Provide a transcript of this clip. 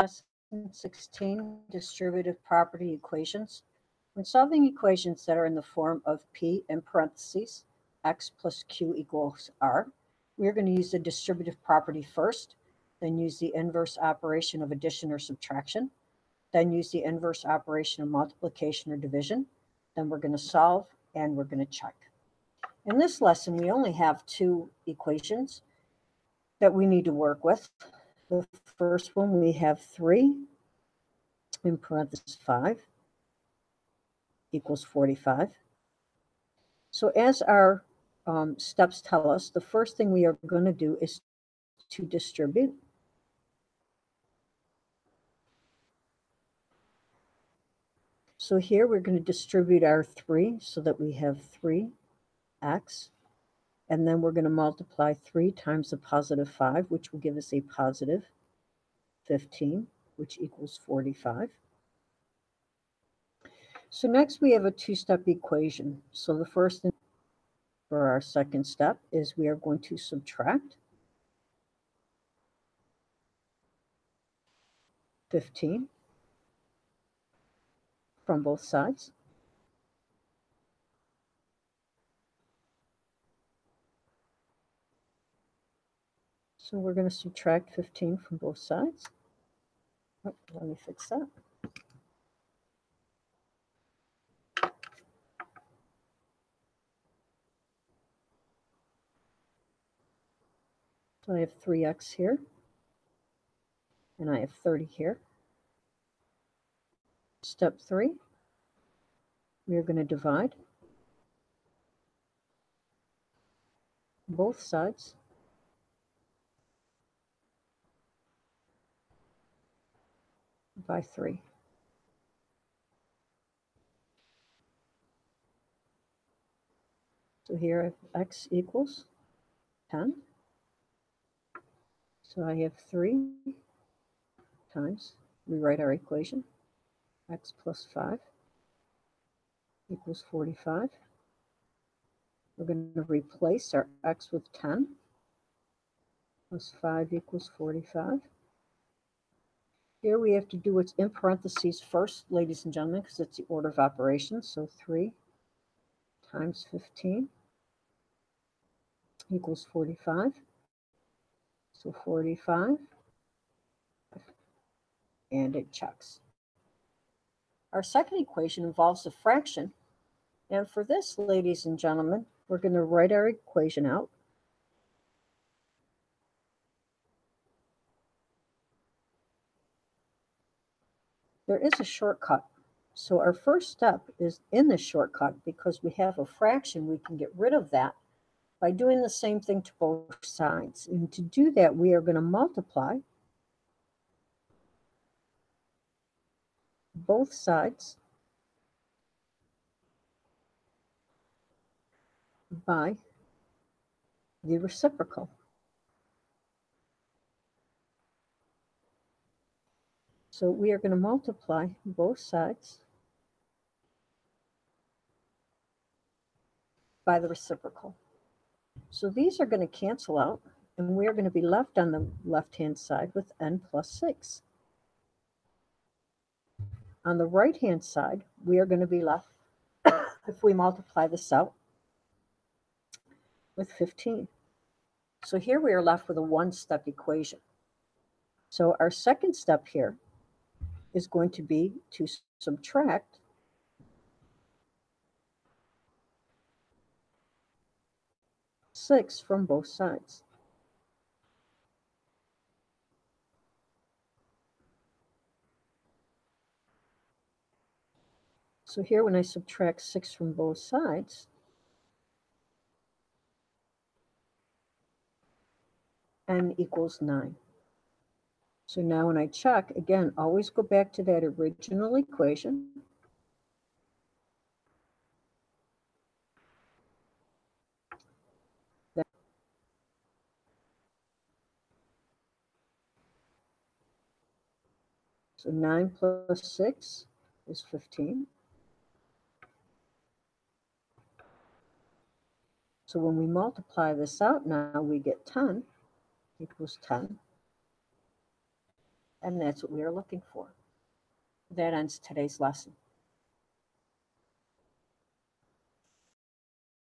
Lesson 16, Distributive Property Equations. When solving equations that are in the form of P in parentheses, x plus q equals r, we are going to use the distributive property first, then use the inverse operation of addition or subtraction, then use the inverse operation of multiplication or division. Then we're going to solve and we're going to check. In this lesson, we only have two equations that we need to work with. The first one, we have 3 in parentheses 5 equals 45. So as our steps tell us, the first thing we are going to do is to distribute. So here we're going to distribute our 3 so that we have 3x. And then we're going to multiply 3 times the positive 5, which will give us a positive 15, which equals 45. So next we have a two-step equation. So the first thing for our second step is we are going to subtract 15 from both sides. So we're going to subtract 15 from both sides. Oh, let me fix that. So I have 3x here, and I have 30 here. Step 3, we are going to divide both sides by 3. So here I have x equals 10. So I have 3 times, we write our equation, x plus 5 equals 45. We're going to replace our x with 10 plus 5 equals 45. Here we have to do what's in parentheses first, ladies and gentlemen, because it's the order of operations. So 3 times 15 equals 45. So 45, and it checks. Our second equation involves a fraction. And for this, ladies and gentlemen, we're going to write our equation out. There is a shortcut. So our first step is in the shortcut. Because we have a fraction, we can get rid of that by doing the same thing to both sides. And to do that, we are going to multiply both sides by the reciprocal. So we are going to multiply both sides by the reciprocal. So these are going to cancel out, and we are going to be left on the left-hand side with n plus 6. On the right-hand side, we are going to be left, if we multiply this out, with 15. So here we are left with a one-step equation. So our second step here is going to be to subtract six from both sides. So here when I subtract 6 from both sides, n equals 9. So now when I check, again, always go back to that original equation. So 9 plus 6 is 15. So when we multiply this out now, we get 10 equals 10. And that's what we are looking for. That ends today's lesson.